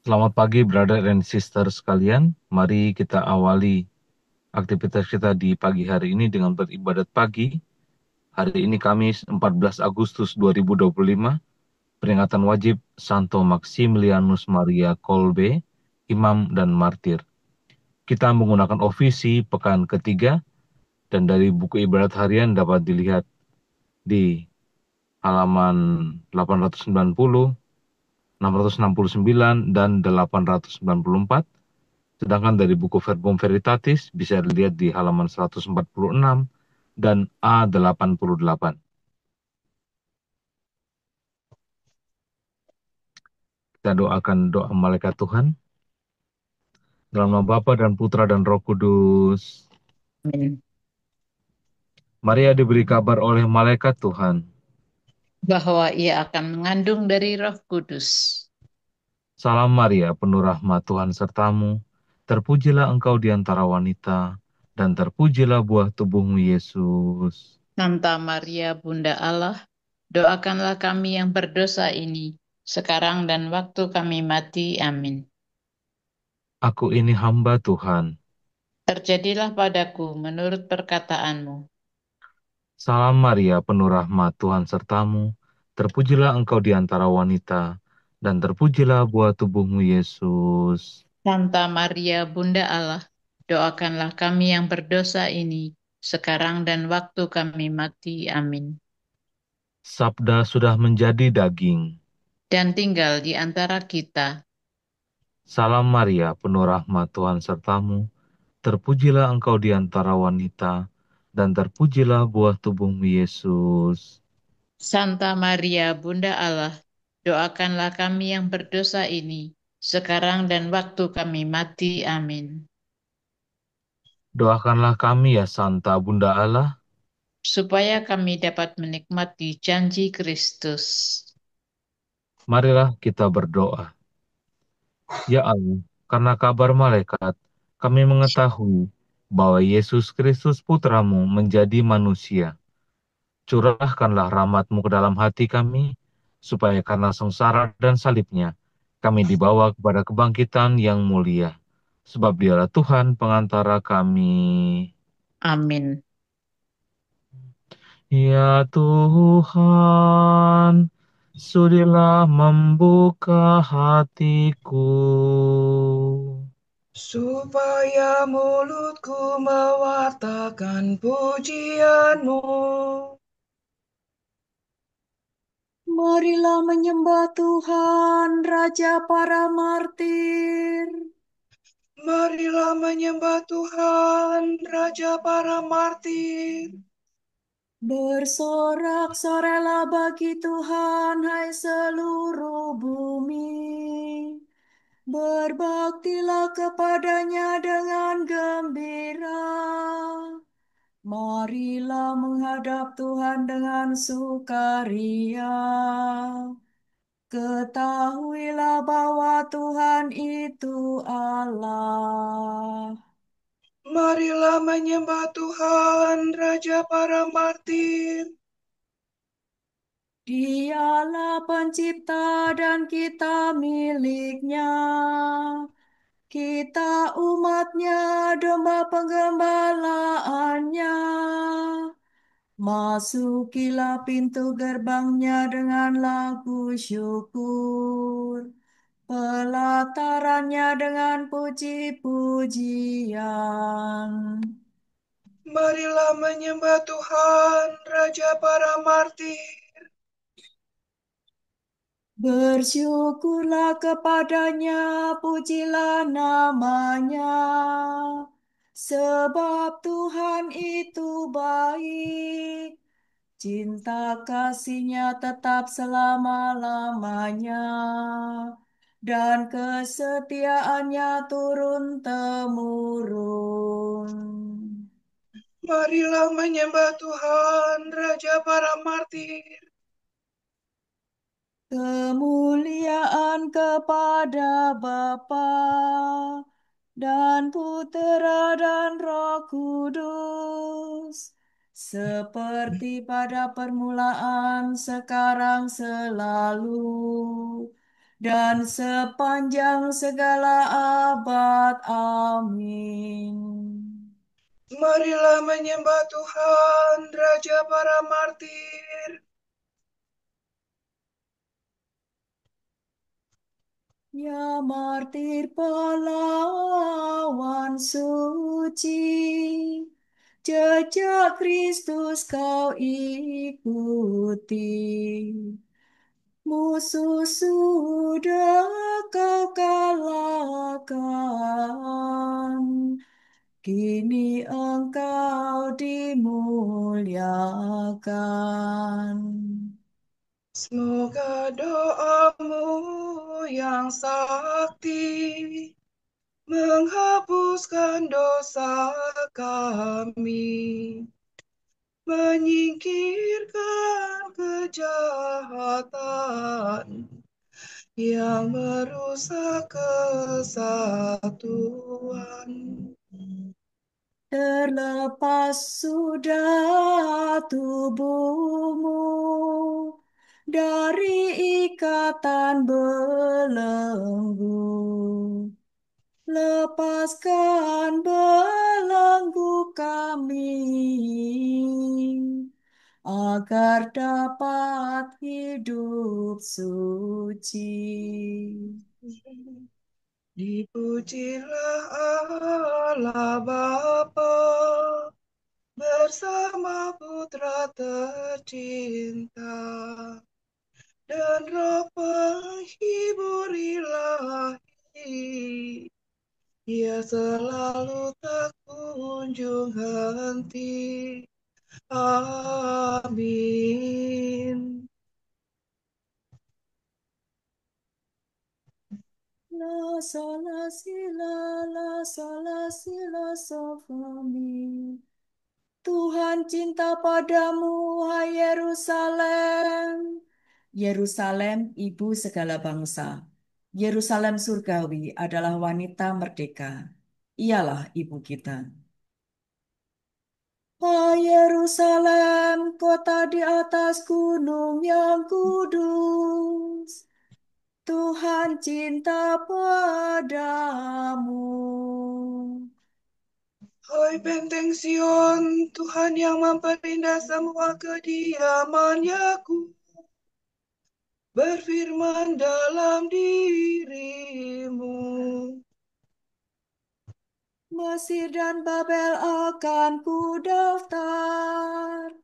Selamat pagi, brother and sister sekalian. Mari kita awali aktivitas kita di pagi hari ini dengan beribadat pagi. Hari ini Kamis 14 Agustus 2025, peringatan wajib Santo Maximilianus Maria Kolbe, Imam dan Martir. Kita menggunakan ofisi pekan ketiga, dan dari buku ibadat harian dapat dilihat di halaman 890, 669, dan 894. Sedangkan dari buku Verbum Veritatis bisa dilihat di halaman 146 dan A88. Kita doakan doa malaikat Tuhan. Dalam nama Bapa dan Putra dan Roh Kudus. Amin. Maria diberi kabar oleh malaikat Tuhan. Bahwa ia akan mengandung dari Roh Kudus. Salam Maria, penuh rahmat Tuhan sertamu. Terpujilah engkau di antara wanita, dan terpujilah buah tubuhmu Yesus. Santa Maria, Bunda Allah, doakanlah kami yang berdosa ini, sekarang dan waktu kami mati. Amin. Aku ini hamba Tuhan. Terjadilah padaku menurut perkataanmu. Salam Maria, penuh rahmat Tuhan sertamu. Terpujilah engkau di antara wanita, dan terpujilah buah tubuhmu Yesus. Santa Maria, Bunda Allah, doakanlah kami yang berdosa ini, sekarang dan waktu kami mati. Amin. Sabda sudah menjadi daging. Dan tinggal di antara kita. Salam Maria, penuh rahmat Tuhan sertamu. Terpujilah engkau di antara wanita, dan terpujilah buah tubuhmu Yesus. Santa Maria, Bunda Allah, doakanlah kami yang berdosa ini, sekarang dan waktu kami mati. Amin. Doakanlah kami ya Santa Bunda Allah. Supaya kami dapat menikmati janji Kristus. Marilah kita berdoa. Ya Allah, karena kabar malaikat, kami mengetahui bahwa Yesus Kristus Putramu menjadi manusia. Curahkanlah rahmat-Mu ke dalam hati kami, supaya karena sengsara dan salibnya, kami dibawa kepada kebangkitan yang mulia. Sebab dialah Tuhan pengantara kami. Amin. Ya Tuhan, sudilah membuka hatiku, supaya mulutku mewartakan pujianmu. Marilah menyembah Tuhan, Raja para martir. Marilah menyembah Tuhan, Raja para martir. Bersorak-sorailah bagi Tuhan, hai seluruh bumi. Berbaktilah kepadanya dengan gembira. Marilah menghadap Tuhan dengan sukaria. Ketahuilah bahwa Tuhan itu Allah. Marilah menyembah Tuhan, Raja para martir. Dialah pencipta dan kita miliknya. Kita umatnya, domba penggembalaannya. Masukilah pintu gerbangnya dengan lagu syukur. Pelatarannya dengan puji-pujian. Marilah menyembah Tuhan, Raja para martir. Bersyukurlah kepadanya, pujilah namanya. Sebab Tuhan itu baik, cinta kasihnya tetap selama-lamanya, dan kesetiaannya turun-temurun. Marilah menyembah Tuhan, Raja para martir. Kemuliaan kepada Bapa dan Putera dan Roh Kudus, seperti pada permulaan, sekarang, selalu, dan sepanjang segala abad. Amin. Marilah menyembah Tuhan, Raja para martir. Ya martir pahlawan suci, jejak Kristus kau ikuti. Musuh sudah kau kalahkan, kini engkau dimuliakan. Semoga doamu yang sakti menghapuskan dosa kami, menyingkirkan kejahatan yang merusak kesatuan. Terlepas sudah tubuhmu dari ikatan belenggu, lepaskan belenggu kami agar dapat hidup suci. Dipujilah Allah Bapa bersama Putra tercinta dan Roh penghibur ilahi. Ia selalu tak kunjung henti. Amin. La sol la si la sol la si la sol fa mi. Tuhan cinta padamu, hai Yerusalem. Yerusalem, ibu segala bangsa. Yerusalem surgawi adalah wanita merdeka. Ialah ibu kita. Hai Yerusalem, kota di atas gunung yang kudus. Tuhan cinta padamu. Hai benteng Sion, Tuhan yang memperindah semua kediaman Yakub berfirman dalam dirimu. Mesir dan Babel akan kudaftar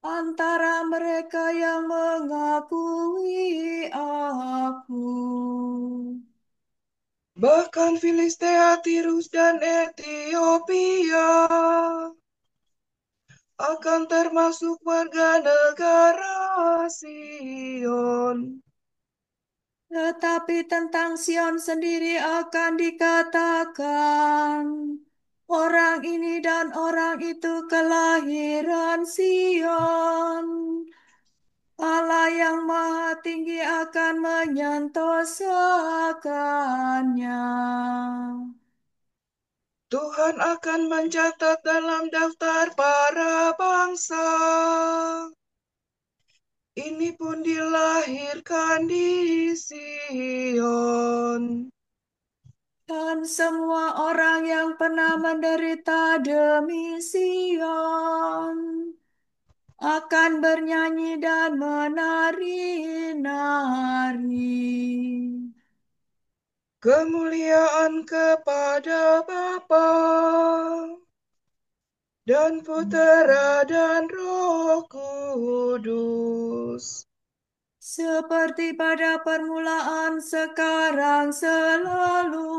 antara mereka yang mengakui aku. Bahkan Filistea, Tirus, dan Ethiopia akan termasuk warga negara Sion. Tetapi tentang Sion sendiri akan dikatakan, orang ini dan orang itu kelahiran Sion. Allah yang Maha Tinggi akan menyentosakannya. Tuhan akan mencatat dalam daftar para bangsa. Ini pun dilahirkan di Sion. Dan semua orang yang pernah menderita demi Sion akan bernyanyi dan menari-nari. Kemuliaan kepada Bapa dan Putera dan Roh Kudus. Seperti pada permulaan, sekarang, selalu,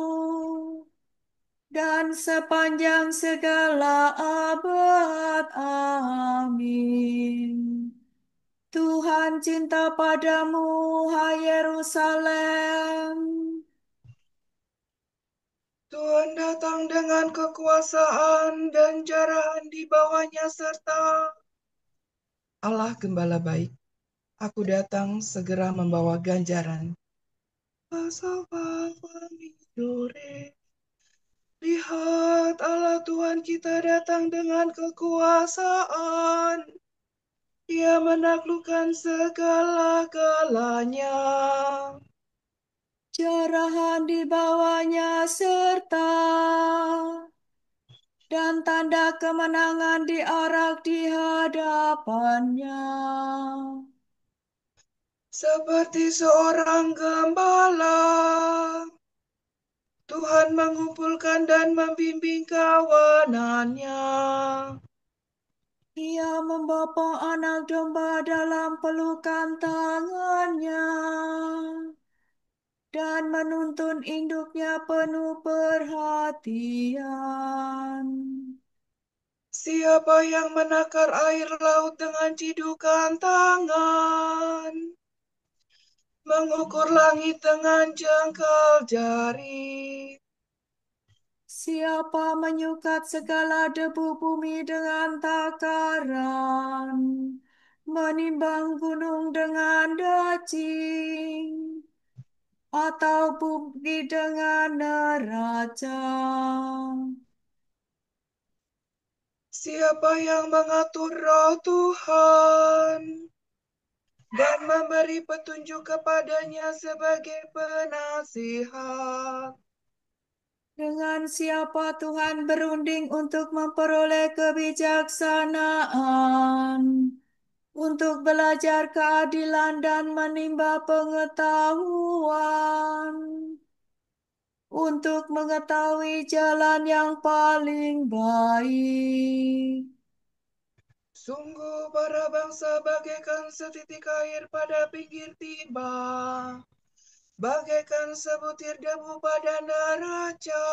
dan sepanjang segala abad. Amin. Tuhan cinta padamu, hai Yerusalem. Tuhan datang dengan kekuasaan dan jarahan di bawahnya serta Allah Gembala baik. Aku datang segera membawa ganjaran. Lihat Allah Tuhan kita datang dengan kekuasaan. Dia menaklukkan segala-galanya. cerahan di bawahnya serta dan tanda kemenangan diarak di hadapannya. Seperti seorang gembala, Tuhan mengumpulkan dan membimbing kawanannya. Ia membopong anak domba dalam pelukan tangannya dan menuntun induknya penuh perhatian. Siapa yang menakar air laut dengan cidukan tangan, mengukur langit dengan jengkal jari. Siapa menyukat segala debu bumi dengan takaran, menimbang gunung dengan dacing, atau bumi dengan neraca. Siapa yang mengatur roh Tuhan dan memberi petunjuk kepadanya sebagai penasihat. Dengan siapa Tuhan berunding untuk memperoleh kebijaksanaan, untuk belajar keadilan dan menimba pengetahuan, untuk mengetahui jalan yang paling baik. Sungguh para bangsa bagaikan setitik air pada pinggir timah, bagaikan sebutir debu pada neraca.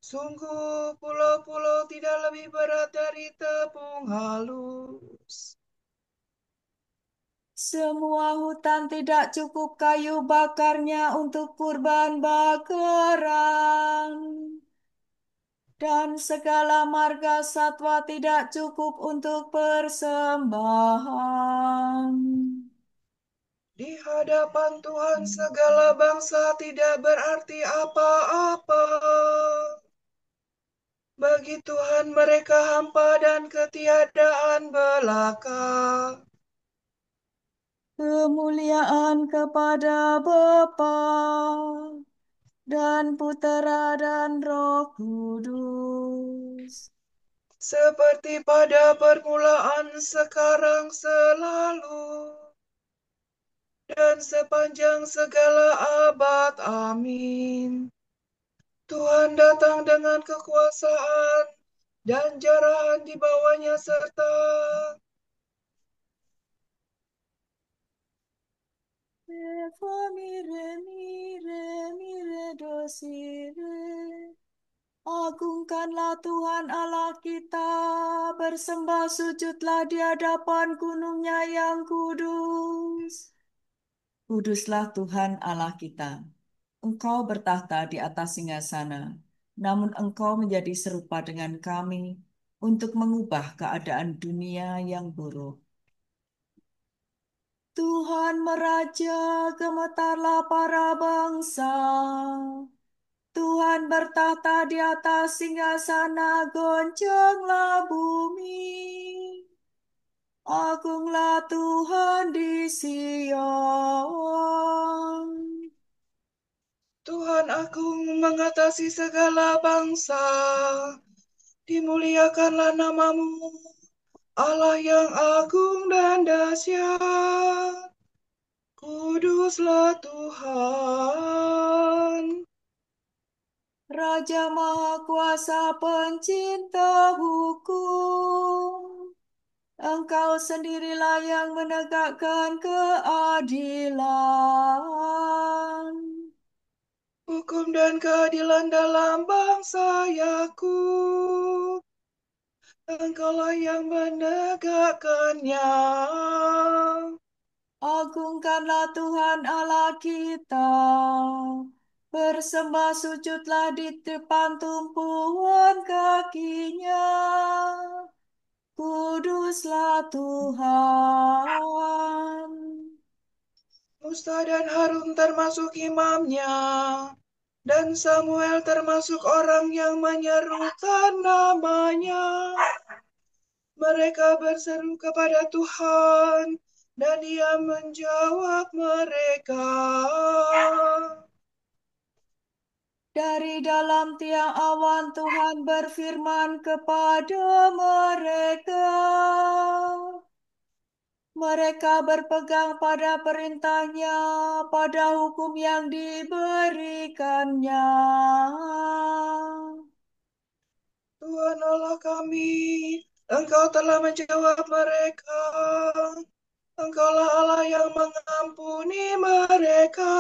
Sungguh pulau-pulau tidak lebih berat dari tepung halus. Semua hutan tidak cukup kayu bakarnya untuk kurban bakaran, dan segala marga satwa tidak cukup untuk persembahan. Di hadapan Tuhan segala bangsa tidak berarti apa-apa. Bagi Tuhan mereka hampa dan ketiadaan belaka. Kemuliaan kepada Bapa dan Putera dan Roh Kudus. Seperti pada permulaan, sekarang, selalu, dan sepanjang segala abad. Amin. Tuhan datang dengan kekuasaan dan jarahan di bawahnya serta Mire, mire, mire, dosire. Agungkanlah Tuhan Allah kita, bersembah sujudlah di hadapan gunungnya yang kudus. Kuduslah Tuhan Allah kita. Engkau bertahta di atas singgasana, namun engkau menjadi serupa dengan kami untuk mengubah keadaan dunia yang buruk. Tuhan meraja, gemetarlah para bangsa. Tuhan bertahta di atas singgasana, goncanglah bumi. Agunglah Tuhan di Sion. Tuhan agung mengatasi segala bangsa. Dimuliakanlah namamu, Allah yang agung dan dahsyat. Kuduslah Tuhan. Raja Maha Kuasa, pencinta hukum. Engkau sendirilah yang menegakkan keadilan. Hukum dan keadilan dalam bangsa Yakub. Engkaulah yang menegakkannya. Agungkanlah Tuhan Allah kita. Bersembah sujudlah di depan tumpuan kakinya. Kuduslah Tuhan. Musa dan Harun termasuk imamnya, dan Samuel termasuk orang yang menyerukan namanya. Mereka berseru kepada Tuhan Dan Dia menjawab mereka, Dari dalam tiang awan Tuhan berfirman kepada mereka. Mereka berpegang pada perintahnya, pada hukum yang diberikannya. Tuhan Allah kami, Engkau telah menjawab mereka. Engkaulah Allah yang mengampuni mereka.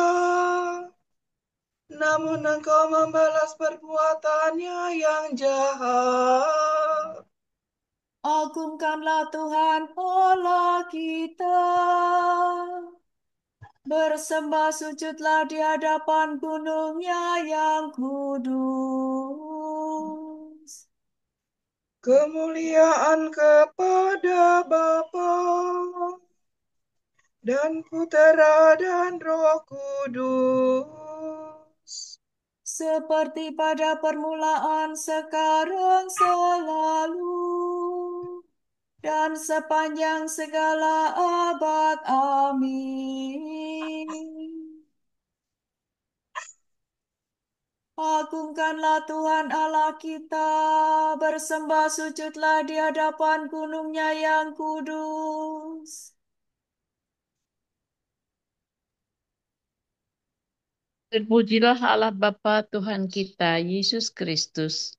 Namun Engkau membalas perbuatannya yang jahat. Agungkanlah Tuhan Allah kita. Bersembah sujudlah di hadapan gunungnya yang kudus. Kemuliaan kepada Bapa dan Putera dan Roh Kudus. Seperti pada permulaan, sekarang, selalu, dan sepanjang segala abad. Amin. Agungkanlah Tuhan Allah kita, bersembah sujudlah di hadapan gunungnya yang kudus. Terpujilah Allah Bapa Tuhan kita, Yesus Kristus,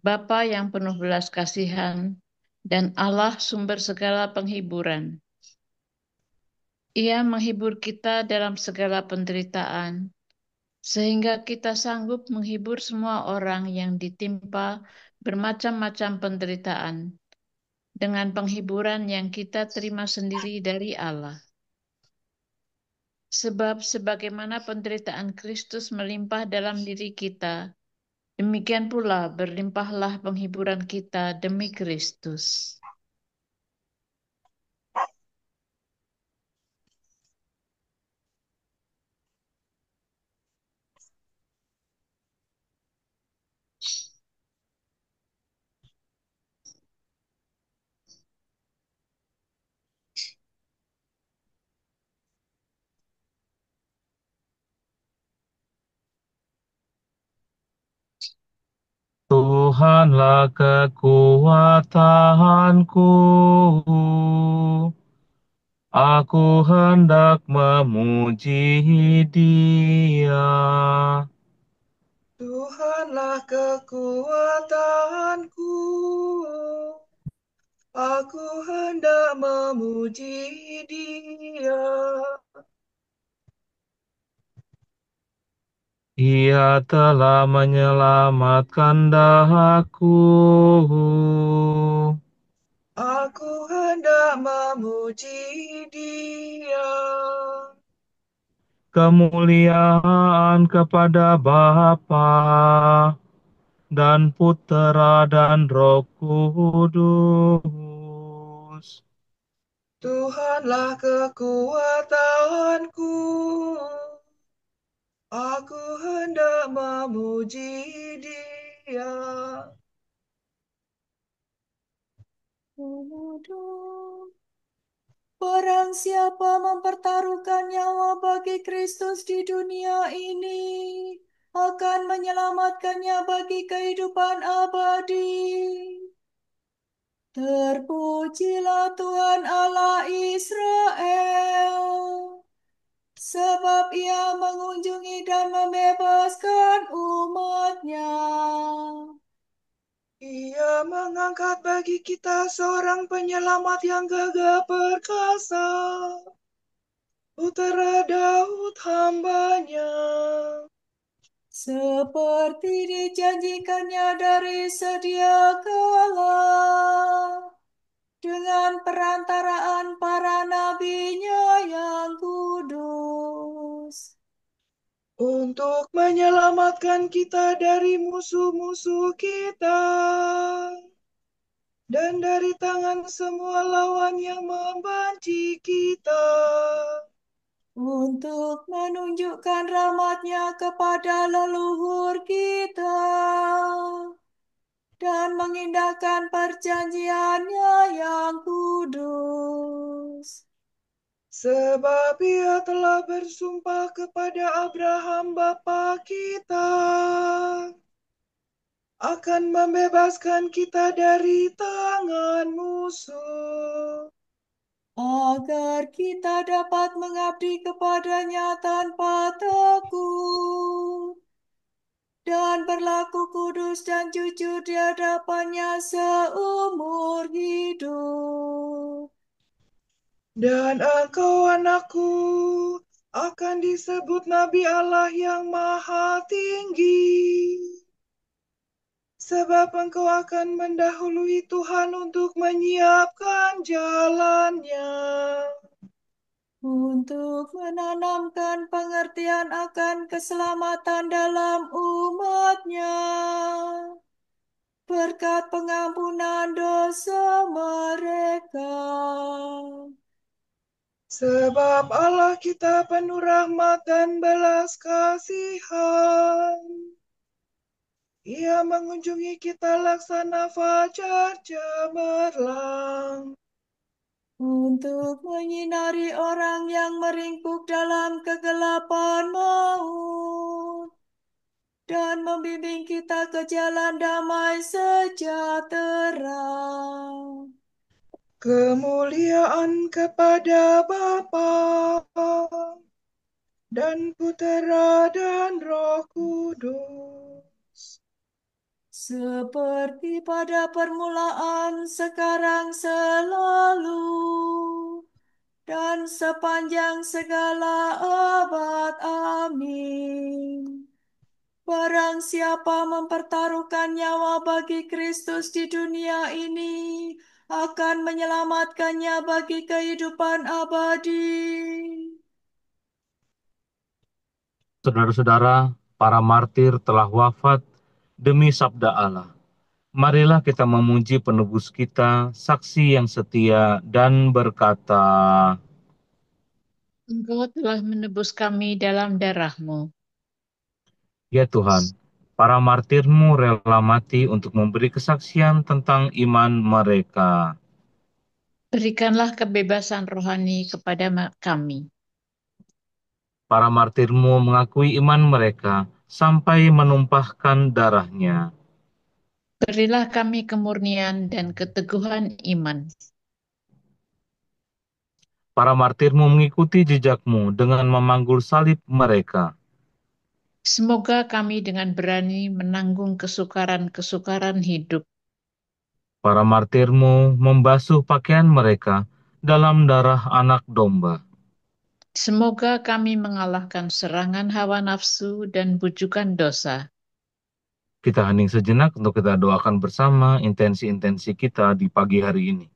Bapa yang penuh belas kasihan, dan Allah sumber segala penghiburan. Ia menghibur kita dalam segala penderitaan, sehingga kita sanggup menghibur semua orang yang ditimpa bermacam-macam penderitaan, dengan penghiburan yang kita terima sendiri dari Allah. Sebab sebagaimana penderitaan Kristus melimpah dalam diri kita, demikian pula berlimpahlah penghiburan kita demi Kristus. Tuhanlah kekuatanku, aku hendak memuji Dia. Tuhanlah kekuatanku, aku hendak memuji Dia. Ia telah menyelamatkan dahaku. Aku hendak memuji Dia. Kemuliaan kepada Bapa dan Putera dan Roh Kudus. Tuhanlah kekuatanku, aku hendak memuji Dia. Barang siapa mempertaruhkan nyawa bagi Kristus di dunia ini, akan menyelamatkannya bagi kehidupan abadi. Terpujilah Tuhan Allah Israel, sebab Ia mengunjungi dan membebaskan umat-Nya. Ia mengangkat bagi kita seorang penyelamat yang gagah perkasa, Putera Daud hamba-Nya. Seperti dijanjikannya dari sedia kala, dengan perantaraan para nabi-Nya yang kudus. Untuk menyelamatkan kita dari musuh-musuh kita, dan dari tangan semua lawan yang membenci kita. Untuk menunjukkan rahmat-Nya kepada leluhur kita, dan mengindahkan perjanjian-Nya yang kudus. Sebab Ia telah bersumpah kepada Abraham bapa kita akan membebaskan kita dari tangan musuh, agar kita dapat mengabdi kepadanya tanpa takut dan berlaku kudus dan jujur di hadapannya seumur hidup. dan engkau anakku akan disebut Nabi Allah yang Maha Tinggi. Sebab engkau akan mendahului Tuhan untuk menyiapkan jalannya, Untuk menanamkan pengertian akan keselamatan dalam umatnya, berkat pengampunan dosa mereka. sebab Allah kita penuh rahmat dan belas kasihan. Ia mengunjungi kita laksana fajar cemerlang, Untuk menyinari orang yang meringkuk dalam kegelapan maut, dan membimbing kita ke jalan damai sejahtera. kemuliaan kepada Bapa dan Putera dan Roh Kudus, Seperti pada permulaan, sekarang, selalu, dan sepanjang segala abad. Amin. Barang siapa mempertaruhkan nyawa bagi Kristus di dunia ini, akan menyelamatkannya bagi kehidupan abadi. Saudara-saudara, para martir telah wafat demi sabda Allah. Marilah kita memuji penebus kita, saksi yang setia, dan berkata, Engkau telah menebus kami dalam darah-Mu. "Ya Tuhan, para martirmu rela mati untuk memberi kesaksian tentang iman mereka. Berikanlah kebebasan rohani kepada kami. Para martirmu mengakui iman mereka sampai menumpahkan darahnya. Berilah kami kemurnian dan keteguhan iman. Para martirmu mengikuti jejakmu dengan memanggul salib mereka. Semoga kami dengan berani menanggung kesukaran-kesukaran hidup. Para martirmu membasuh pakaian mereka dalam darah anak domba. Semoga kami mengalahkan serangan hawa nafsu dan bujukan dosa. Kita hening sejenak untuk kita doakan bersama intensi-intensi kita di pagi hari ini.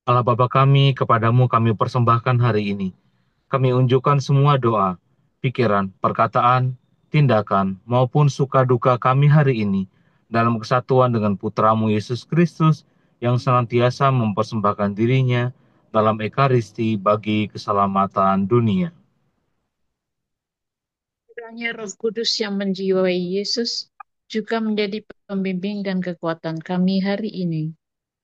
Allah Bapa kami, kepadamu kami persembahkan hari ini. Kami unjukkan semua doa, pikiran, perkataan, tindakan, maupun suka duka kami hari ini dalam kesatuan dengan Putramu Yesus Kristus yang senantiasa mempersembahkan dirinya dalam Ekaristi bagi keselamatan dunia. Kiranya Roh Kudus yang menjiwai Yesus juga menjadi pembimbing dan kekuatan kami hari ini,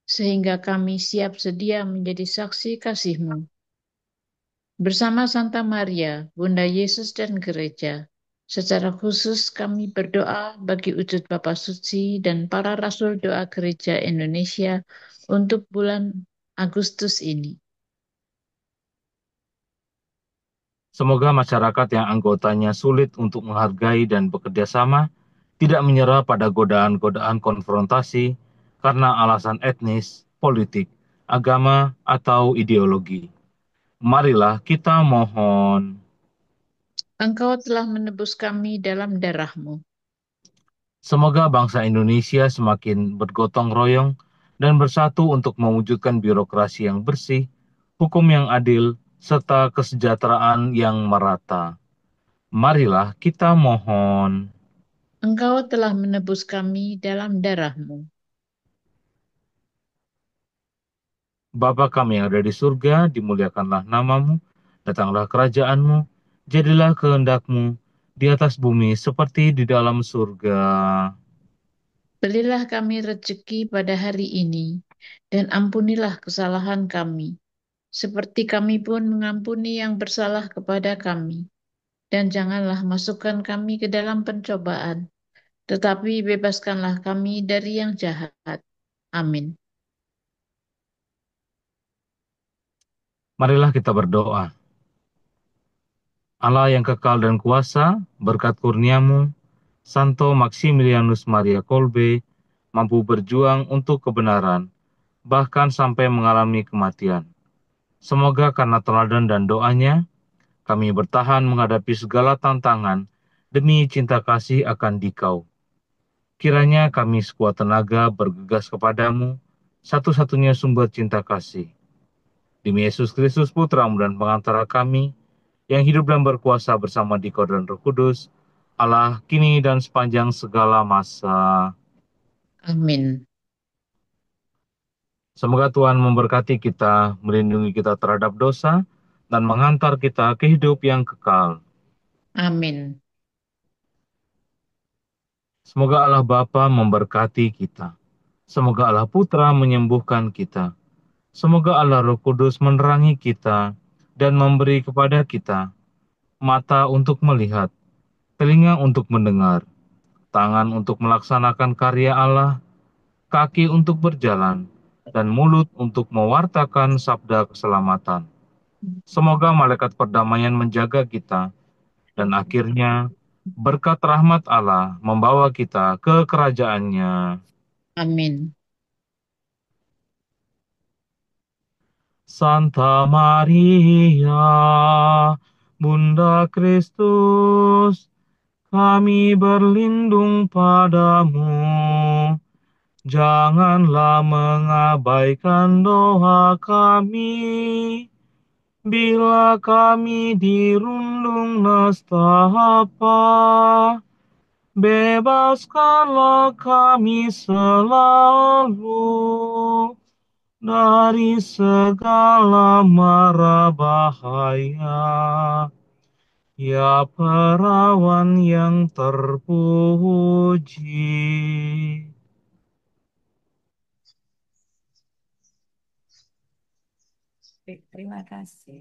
sehingga kami siap sedia menjadi saksi kasih-Mu. Bersama Santa Maria, Bunda Yesus dan Gereja, secara khusus kami berdoa bagi wujud Bapa Suci dan para Rasul Doa Gereja Indonesia untuk bulan Agustus ini. Semoga masyarakat yang anggotanya sulit untuk menghargai dan bekerja sama tidak menyerah pada godaan-godaan konfrontasi karena alasan etnis, politik, agama, atau ideologi. Marilah kita mohon. Engkau telah menebus kami dalam darah-Mu. Semoga bangsa Indonesia semakin bergotong royong dan bersatu untuk mewujudkan birokrasi yang bersih, hukum yang adil, serta kesejahteraan yang merata. Marilah kita mohon. Engkau telah menebus kami dalam darah-Mu. Bapa kami yang ada di surga, dimuliakanlah namamu, datanglah kerajaanmu, jadilah kehendakmu di atas bumi seperti di dalam surga. Berilah kami rezeki pada hari ini, dan ampunilah kesalahan kami, seperti kami pun mengampuni yang bersalah kepada kami. Dan janganlah masukkan kami ke dalam pencobaan, tetapi bebaskanlah kami dari yang jahat. Amin. Marilah kita berdoa. Allah yang kekal dan kuasa, berkat kurniamu, Santo Maximilianus Maria Kolbe mampu berjuang untuk kebenaran, bahkan sampai mengalami kematian. Semoga karena teladan dan doanya, kami bertahan menghadapi segala tantangan demi cinta kasih akan Dikau. Kiranya kami sekuat tenaga bergegas kepadamu, satu-satunya sumber cinta kasih. Demi Yesus Kristus Putramu dan pengantara kami, yang hidup dan berkuasa bersama Dikau dan Roh Kudus, Allah kini dan sepanjang segala masa. Amin. Semoga Tuhan memberkati kita, melindungi kita terhadap dosa, dan menghantar kita ke hidup yang kekal. Amin. Semoga Allah Bapa memberkati kita. Semoga Allah Putra menyembuhkan kita. Semoga Allah Roh Kudus menerangi kita dan memberi kepada kita mata untuk melihat, telinga untuk mendengar, tangan untuk melaksanakan karya Allah, kaki untuk berjalan, dan mulut untuk mewartakan sabda keselamatan. Semoga malaikat perdamaian menjaga kita, dan akhirnya berkat rahmat Allah membawa kita ke kerajaannya. Amin. Santa Maria, Bunda Kristus, kami berlindung padamu. Janganlah mengabaikan doa kami, bila kami dirundung nestapa. Bebaskanlah kami selalu dari segala mara bahaya. Ya perawan yang terpuji. Terima kasih.